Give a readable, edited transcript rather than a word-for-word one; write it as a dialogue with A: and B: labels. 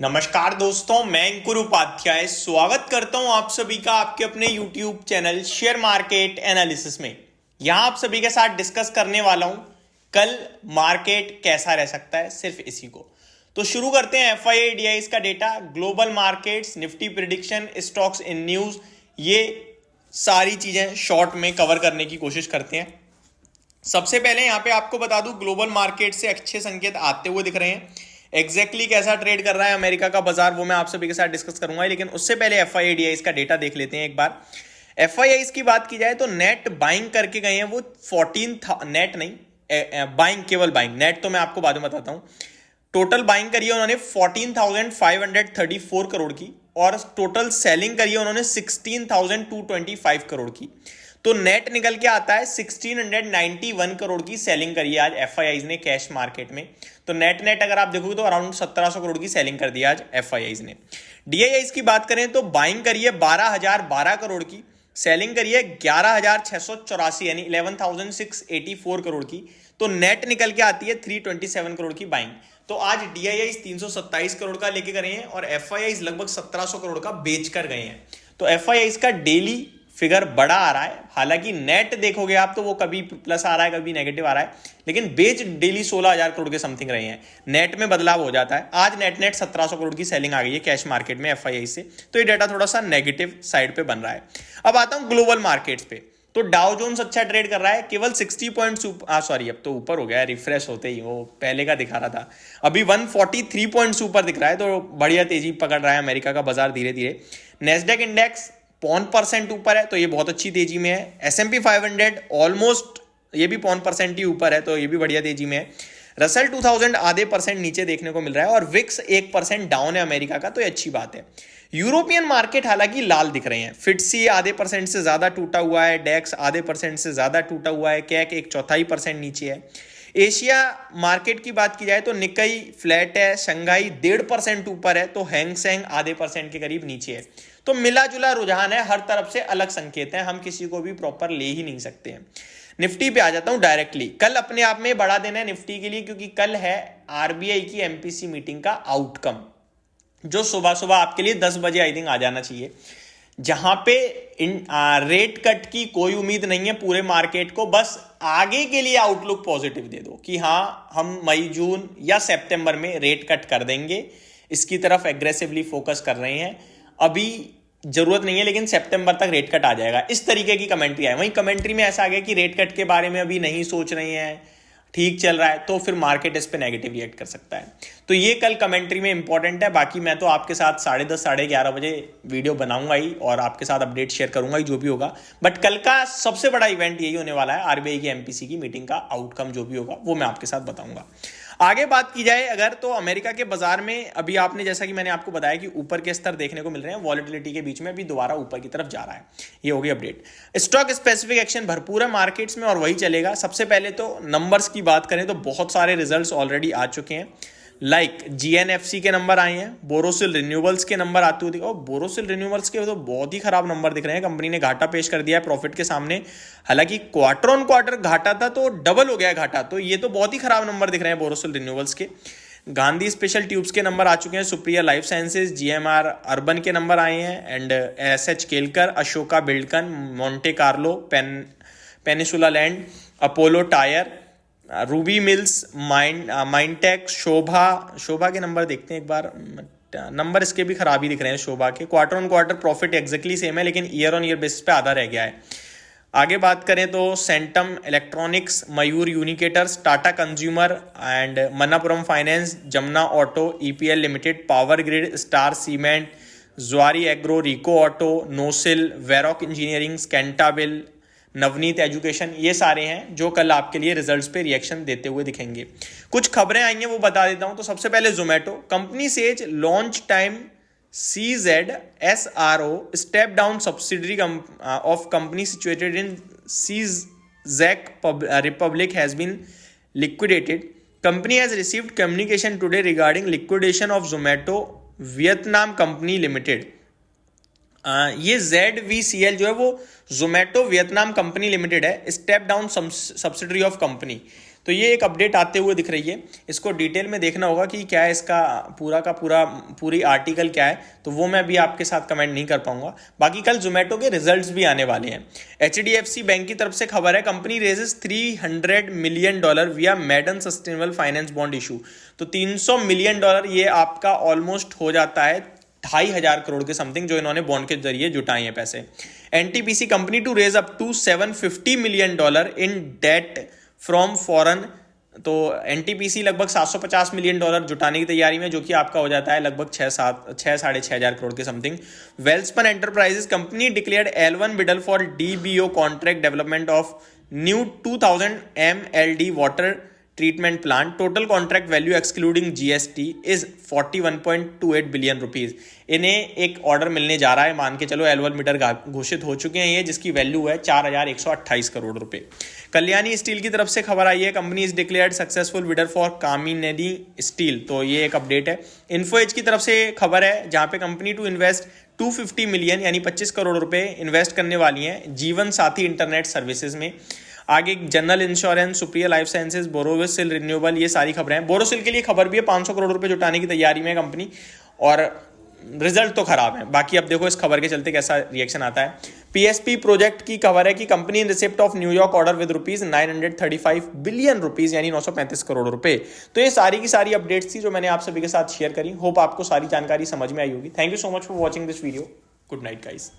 A: नमस्कार दोस्तों, मैं अंकुर उपाध्याय स्वागत करता हूं आप सभी का आपके अपने YouTube channel share market analysis में। यहां आप सभी के साथ डिस्कस करने वाला हूं कल मार्केट कैसा रह सकता है, सिर्फ इसी को। तो शुरू करते हैं FII का data, global markets, Nifty prediction, stocks in news, ये सारी चीजें शॉर्ट में कवर करने की कोशिश करते हैं। सबसे पहले यहां पे आपको बता दूं, ग्लोबल मार्केट से अच्छे संकेत आते हुए दिख रहे हैं। एग्जैक्टली कैसा ट्रेड कर रहा है अमेरिका का बाजार, वो मैं आप सभी के साथ डिस्कस करूंगा, लेकिन उससे पहले FII का डेटा देख लेते हैं एक बार। FII की बात की जाए तो नेट बाइंग करके गए हैं वो 14 नेट नहीं, बाइंग, केवल बाइंग, नेट तो मैं आपको बाद में बताता हूं। टोटल बाइंग करी है उन्होंने 14,534 करोड़ की, और टोटल सेलिंग करी है उन्होंने 16,225 करोड़ की। तो नेट निकल के आता है 1691 करोड़ की सेलिंग करी है आज FII ने कैश मार्केट में। तो नेट अगर आप देखोगे तो अराउंड 1700 करोड़ की सेलिंग कर दी आज FII ने। DII की बात करें तो बाइंग करी है 12,012 करोड़ की, सेलिंग करी है 11,684 यानी 11,684 करोड़ की। तो नेट निकल के आती है 327 करोड़ की बाइंग। तो आज DII 327 करोड़ का लेके गए हैं और FII लगभग 1700 करोड़ का बेच कर गए हैं। तो FII का डेली फिगर बड़ा आ रहा है, हालांकि नेट देखोगे आप तो वो कभी प्लस आ रहा है कभी नेगेटिव आ रहा है, लेकिन बेच डेली 16,000 करोड़ के समथिंग रहे हैं। नेट में बदलाव हो जाता है। आज नेट 1700 करोड़ की सेलिंग आ गई है कैश मार्केट में FII से, तो ये डाटा थोड़ा सा नेगेटिव साइड पे बन रहा है। अब आता हूं ग्लोबल मार्केट्स पे। तो डाउ जोन्स अच्छा ट्रेड कर रहा है, केवल 60 पॉइंट्स, सॉरी अब तो ऊपर हो गया है, रिफ्रेश होते ही वो पहले का दिखा रहा था, अभी 143 पॉइंट्स ऊपर दिख रहा है। तो बढ़िया तेजी पकड़ रहा है अमेरिका का बाजार धीरे धीरे। नेस्डेक इंडेक्स 0.5% ऊपर है, तो ये बहुत अच्छी तेजी में है। S&P 500 ऑलमोस्ट ये भी 0.5% ही ऊपर है, तो ये भी बढ़िया तेजी में है। रसल 2000 आधे % नीचे देखने को मिल रहा है, और विक्स 1% डाउन है अमेरिका का, तो ये अच्छी बात है। यूरोपियन मार्केट हालांकि लाल दिख रहे हैं। फिटसी आधे % से ज्यादा टूटा हुआ है, डेक्स आधे % से ज्यादा टूटा हुआ है, कैक 1/4% नीचे है। एशिया मार्केट की बात की जाए तो निकाई फ्लैट है, शंघाई 1.5% ऊपर है, तो हैंगसेंग आधे % के करीब नीचे है। तो मिला जुला रुझान है, हर तरफ से अलग संकेत है, हम किसी को भी प्रॉपर ले ही नहीं सकते हैं। निफ्टी पे आ जाता हूं डायरेक्टली। कल अपने आप में बड़ा दिन है निफ्टी के लिए, क्योंकि कल है RBI की MPC मीटिंग का आउटकम, जो सुबह सुबह आपके लिए 10 बजे आई थिंक आ जाना चाहिए, जहां पे रेट कट की कोई उम्मीद नहीं है पूरे मार्केट को। बस आगे के लिए आउटलुक पॉजिटिव दे दो कि हाँ, हम मई जून या सितंबर में रेट कट कर देंगे, इसकी तरफ एग्रेसिवली फोकस कर रहे हैं। अभी जरूरत नहीं है, लेकिन सितंबर तक रेट कट आ जाएगा, इस तरीके की कमेंट्री है। वहीं कमेंट्री में ऐसा आ गया कि रेट कट के बारे में अभी नहीं सोच रहे हैं, ठीक चल रहा है, तो फिर मार्केट इस पे नेगेटिव रिएक्ट कर सकता है। तो ये कल कमेंट्री में इंपॉर्टेंट है। बाकी मैं तो आपके साथ 10:30 11:30 बजे वीडियो बनाऊंगा ही, और आपके साथ अपडेट शेयर करूंगा ही जो भी होगा। बट कल का सबसे बड़ा इवेंट यही होने वाला है, RBI की MPC की मीटिंग का आउटकम जो भी होगा वो मैं आपके साथ बताऊंगा। आगे बात की जाए अगर, तो अमेरिका के बाजार में अभी आपने, जैसा कि मैंने आपको बताया कि ऊपर के स्तर देखने को मिल रहे हैं, वॉलेटिलिटी के बीच में अभी दोबारा ऊपर की तरफ जा रहा है। ये होगी अपडेट। स्टॉक स्पेसिफिक एक्शन भरपूर है मार्केट्स में, और वही चलेगा। सबसे पहले तो नंबर्स की बात करें तो बहुत सारे रिजल्ट्स ऑलरेडी आ चुके हैं। लाइक GNFC के नंबर आए हैं, बोरोसिल रिन्यूएबल्स के नंबर आते हुए दिखे, और बोरोसिल रिन्यूएबल्स के तो बहुत ही खराब नंबर दिख रहे हैं। कंपनी ने घाटा पेश कर दिया है प्रॉफिट के सामने, हालांकि क्वार्टर ऑन क्वार्टर घाटा था तो डबल हो गया घाटा, तो ये तो बहुत ही खराब नंबर दिख रहे हैं बोरोसिल रिन्यूएबल्स के। गांधी स्पेशल ट्यूब्स के नंबर आ चुके हैं, Supriya Life Sciences, GMR Urban के नंबर आए हैं, and SH Kelkar, Ashoka Buildcon, Monte Carlo, Peninsula Land, Apollo Tyre, Ruby Mills, Mindtech, Sobha के नंबर देखते हैं एक बार। नंबर इसके भी खराब ही दिख रहे हैं शोभा के। Quarter on quarter profit exactly same है, लेकिन ईयर ऑन ईयर बेसिस पे आधा रह गया है। आगे बात करें तो Centum Electronics, Mayur Uniquoters, Tata Consumer and Manappuram Finance, Jamna Auto, EPL Limited, Power Grid, Star Cement, Zuari Agro, Rico Auto, NOCIL, Varroc Engineering, स्केंटाबिल, नवनीत एजुकेशन, ये सारे हैं जो कल आपके लिए रिजल्ट्स पे रिएक्शन देते हुए दिखेंगे। कुछ खबरें आई हैं वो बता देता हूं। तो सबसे पहले Zomato company says launch time CZSRO step down subsidiary of company situated in CZEC Republic has been liquidated. Company has received communication today regarding liquidation of Zomato Vietnam Company Limited. ये ZVCL जो है वो जोमेटो वियतनाम कंपनी लिमिटेड है, step down subsidiary of company. तो ये एक update आते हुए दिख रही है। इसको डिटेल में देखना होगा कि क्या है इसका पूरा का पूरी आर्टिकल क्या है, तो वो मैं अभी आपके साथ कमेंट नहीं कर पाऊंगा। बाकी कल जोमेटो के रिजल्ट्स भी आने वाले हैं। HDFC बैंक की तरफ से खबर है, कंपनी रेजेस $300 मिलियन विया मैडन सस्टेनेबल फाइनेंस बॉन्ड इशू। तो $300 मिलियन ये आपका ऑलमोस्ट हो जाता है 2,500 करोड़ के समथिंग, जो इन्होंने बॉन्ड के जरिए जुटाए हैं पैसे। NTPC company to raise up to $750 million in debt from foreign. तो NTPC लगभग $750 मिलियन जुटाने की तैयारी में, जो कि आपका हो जाता है लगभग 6,500 करोड़ के something. Welspun Enterprises company declared L1 bidder for DBO contract development of new 2000 MLD water treatment plant. Total contract value excluding GST is 41.28 billion rupees. इन्हें एक ऑर्डर मिलने जा रहा है, मान के चलो L1 बिडर घोषित हो चुके हैं ये, जिसकी वैल्यू है 4,128 करोड़ रुपए। कल्याणी स्टील की तरफ से खबर आई है, company is declared successful bidder for Kamineni steel. तो ये एक अपडेट है। इन्फो एज की तरफ से खबर है, जहां पे कंपनी टू इन्वेस्ट 250 मिलियन यानी 25 करोड़ रुपए इन्वेस्ट करने वाली है जीवन साथी इंटरनेट सर्विसेज में। आगे general insurance, Supriya Life sciences, Borosil renewable, ये सारी खबरें हैं। बोरोसिल के लिए खबर भी है, 500 करोड़ रुपए जुटाने की तैयारी में कंपनी, और रिजल्ट तो खराब है। बाकी अब देखो इस खबर के चलते कैसा रिएक्शन आता है। PSP प्रोजेक्ट की खबर है कि company in receipt of New York order with ₹935 billion यानी 935 करोड़ रुपए। तो ये सारी की सारी अपडेट्स थी जो मैंने आप सभी के साथ शेयर करी। होप आपको सारी जानकारी समझ में आई होगी। Thank you so much for watching this video. Good night guys.